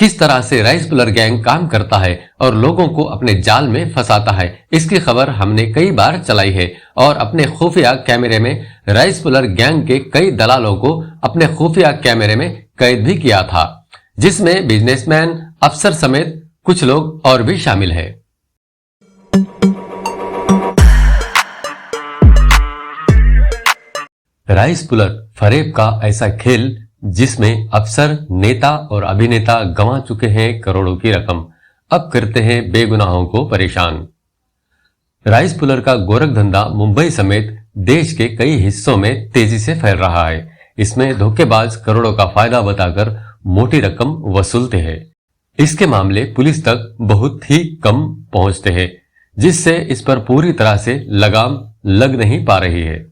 किस तरह से राइस पुलर गैंग काम करता है और लोगों को अपने जाल में फंसाता है, इसकी खबर हमने कई बार चलाई है और अपने खुफिया कैमरे में राइस पुलर गैंग के कई दलालों को अपने खुफिया कैमरे में कैद भी किया था, जिसमें बिजनेसमैन, अफसर समेत कुछ लोग और भी शामिल है। राइस पुलर फरेब का ऐसा खेल जिसमें अफसर, नेता और अभिनेता गंवा चुके हैं करोड़ों की रकम, अब करते हैं बेगुनाहों को परेशान। राइस पुलर का गोरख धंधा मुंबई समेत देश के कई हिस्सों में तेजी से फैल रहा है। इसमें धोखेबाज करोड़ों का फायदा बताकर मोटी रकम वसूलते हैं। इसके मामले पुलिस तक बहुत ही कम पहुंचते हैं, जिससे इस पर पूरी तरह से लगाम लग नहीं पा रही है।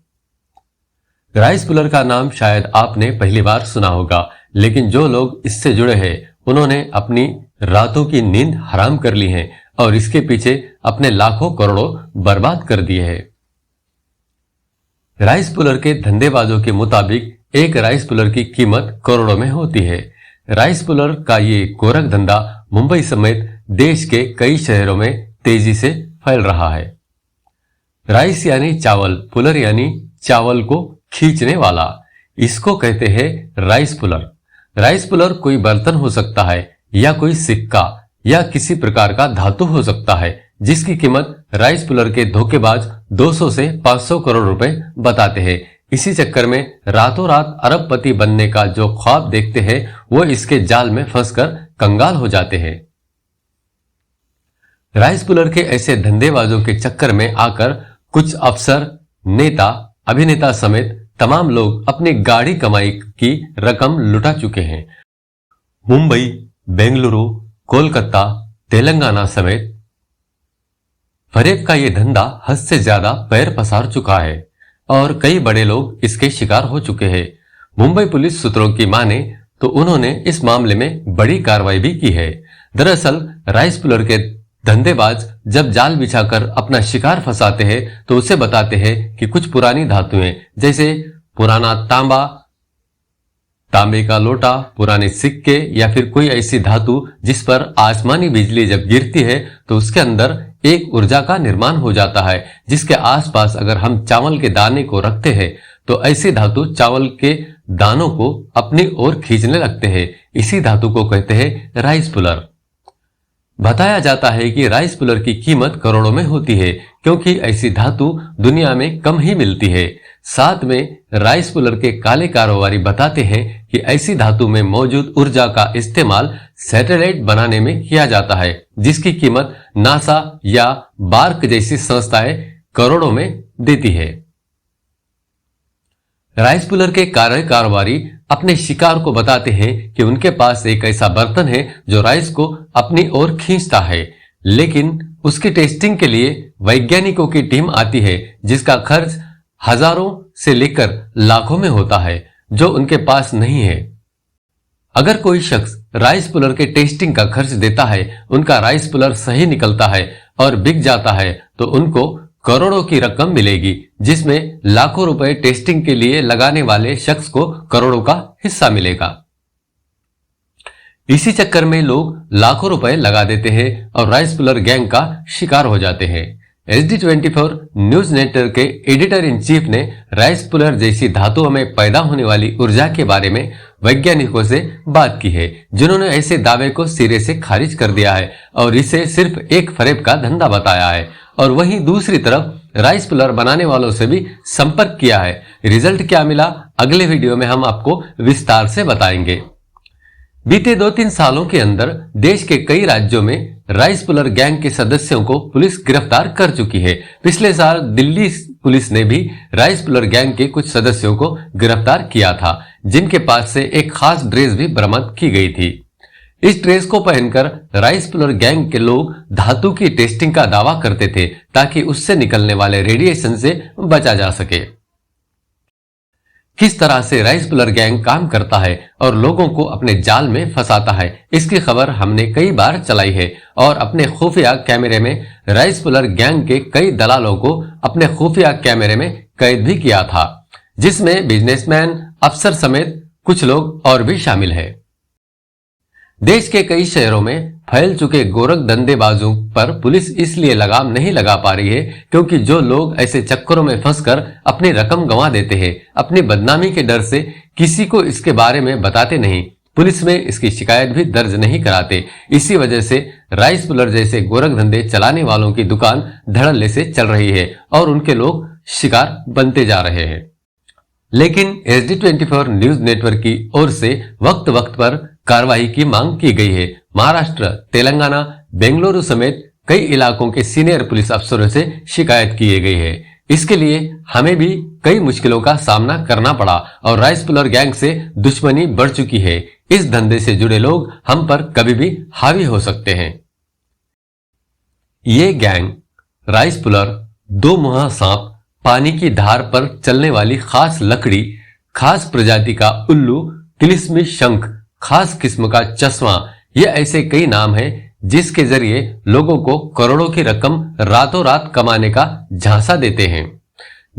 राइस पुलर का नाम शायद आपने पहली बार सुना होगा, लेकिन जो लोग इससे जुड़े हैं उन्होंने अपनी रातों की नींद हराम कर ली है और इसके पीछे अपने लाखों करोड़ों बर्बाद कर दिए हैं। राइस पुलर के धंधेबाजों के मुताबिक एक राइस पुलर की कीमत करोड़ों में होती है। राइस पुलर का ये गोरख धंधा मुंबई समेत देश के कई शहरों में तेजी से फैल रहा है। राइस यानी चावल, पुलर यानी चावल को खींचने वाला, इसको कहते हैं राइस पुलर। राइस पुलर कोई बर्तन हो सकता है या कोई सिक्का या किसी प्रकार का धातु हो सकता है, जिसकी कीमत राइस पुलर के धोखेबाज 200 से 500 करोड़ रुपए बताते हैं। इसी चक्कर में रातों रात अरबपति बनने का जो ख्वाब देखते हैं वो इसके जाल में फंसकर कंगाल हो जाते हैं। राइस पुलर के ऐसे धंधेबाजों के चक्कर में आकर कुछ अफसर, नेता, अभिनेता समेत तमाम लोग अपनी गाढ़ी कमाई की रकम लुटा चुके हैं। मुंबई, बेंगलुरु, कोलकाता, तेलंगाना समेत फरेब का ये धंधा हद से ज्यादा पैर पसार चुका है और कई बड़े लोग इसके शिकार हो चुके हैं। मुंबई पुलिस सूत्रों की माने तो उन्होंने इस मामले में बड़ी कार्रवाई भी की है। दरअसल राइस पुलर के धंधेबाज जब जाल बिछाकर अपना शिकार फंसाते हैं तो उसे बताते हैं कि कुछ पुरानी धातुएं जैसे पुराना तांबा, तांबे का लोटा, पुराने सिक्के या फिर कोई ऐसी धातु जिस पर आसमानी बिजली जब गिरती है तो उसके अंदर एक ऊर्जा का निर्माण हो जाता है, जिसके आसपास अगर हम चावल के दाने को रखते हैं तो ऐसी धातु चावल के दानों को अपनी ओर खींचने लगते हैं। इसी धातु को कहते हैं राइस पुलर। बताया जाता है कि राइस पुलर की कीमत करोड़ों में होती है, क्योंकि ऐसी धातु दुनिया में कम ही मिलती है। साथ में राइस पुलर के काले कारोबारी बताते हैं कि ऐसी धातु में मौजूद ऊर्जा का इस्तेमाल सैटेलाइट बनाने में किया जाता है, जिसकी कीमत नासा या बार्क जैसी संस्थाएं करोड़ों में देती है। राइस पुलर के कारोबारी अपने शिकार को बताते हैं कि उनके पास एक ऐसा बर्तन है जो राइस को अपनी ओर खींचता है, लेकिन उसकी टेस्टिंग के लिए वैज्ञानिकों की टीम आती है, जिसका खर्च हजारों से लेकर लाखों में होता है, जो उनके पास नहीं है। अगर कोई शख्स राइस पुलर के टेस्टिंग का खर्च देता है, उनका राइस पुलर सही निकलता है और बिक जाता है तो उनको करोड़ों की रकम मिलेगी, जिसमें लाखों रुपए टेस्टिंग के लिए लगाने वाले शख्स को करोड़ों का हिस्सा मिलेगा। इसी चक्कर में लोग लाखों रुपए लगा देते हैं और राइस पुलर गैंग का शिकार हो जाते हैं। SD24 न्यूज नेटवर्क के एडिटर इन चीफ ने राइस पुलर जैसी धातुओं में पैदा होने वाली ऊर्जा के बारे में वैज्ञानिकों से बात की है, जिन्होंने ऐसे दावे को सिरे से खारिज कर दिया है और इसे सिर्फ एक फरेब का धंधा बताया है। और वहीं दूसरी तरफ राइस पुलर बनाने वालों से भी संपर्क किया है। रिजल्ट क्या मिला, अगले वीडियो में हम आपको विस्तार से बताएंगे। बीते 2-3 सालों के अंदर देश के कई राज्यों में राइस पुलर गैंग के सदस्यों को पुलिस गिरफ्तार कर चुकी है। पिछले साल दिल्ली पुलिस ने भी राइस पुलर गैंग के कुछ सदस्यों को गिरफ्तार किया था, जिनके पास से एक खास ड्रेस भी बरामद की गई थी। इस ड्रेस को पहनकर राइस पुलर गैंग के लोग धातु की टेस्टिंग का दावा करते थे, ताकि उससे निकलने वाले रेडिएशन से बचा जा सके। किस तरह से राइस पुलर गैंग काम करता है और लोगों को अपने जाल में फंसाता है, इसकी खबर हमने कई बार चलाई है और अपने खुफिया कैमरे में राइस पुलर गैंग के कई दलालों को अपने खुफिया कैमरे में कैद भी किया था, जिसमें बिजनेसमैन, अफसर समेत कुछ लोग और भी शामिल है। देश के कई शहरों में फैल चुके गोरख धंधेबाजों पर पुलिस इसलिए लगाम नहीं लगा पा रही है क्योंकि जो लोग ऐसे चक्करों में फंसकर अपनी रकम गंवा देते हैं, अपनी बदनामी के डर से किसी को इसके बारे में बताते नहीं, पुलिस में इसकी शिकायत भी दर्ज नहीं कराते। इसी वजह से राइस पुलर जैसे गोरख धंधे चलाने वालों की दुकान धड़ल्ले से चल रही है और उनके लोग शिकार बनते जा रहे हैं। लेकिन SD24 न्यूज नेटवर्क की ओर से वक्त वक्त पर कार्रवाई की मांग की गई है। महाराष्ट्र, तेलंगाना, बेंगलुरु समेत कई इलाकों के सीनियर पुलिस अफसरों से शिकायत की गई है। इसके लिए हमें भी कई मुश्किलों का सामना करना पड़ा और राइस पुलर गैंग से दुश्मनी बढ़ चुकी है। इस धंधे से जुड़े लोग हम पर कभी भी हावी हो सकते हैं। ये गैंग राइस पुलर, दो मुहा सांप, पानी की धार पर चलने वाली खास लकड़ी, खास प्रजाति का उल्लू, तिलिस्मी शंख, खास किस्म का चश्मा, ये ऐसे कई नाम हैं जिसके जरिए लोगों को करोड़ों की रकम रातों रात कमाने का झांसा देते हैं।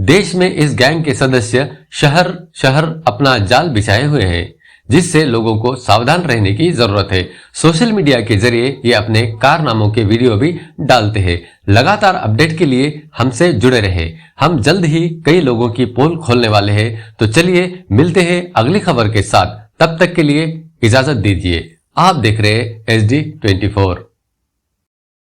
देश में इस गैंग के सदस्य शहर शहर अपना जाल बिछाए हुए हैं, जिससे लोगों को सावधान रहने की जरूरत है। सोशल मीडिया के जरिए ये अपने कारनामों के वीडियो भी डालते हैं। लगातार अपडेट के लिए हमसे जुड़े रहे। हम जल्द ही कई लोगों की पोल खोलने वाले हैं। तो चलिए मिलते हैं अगली खबर के साथ। तब तक के लिए इजाजत दीजिए। आप देख रहे हैं SD24।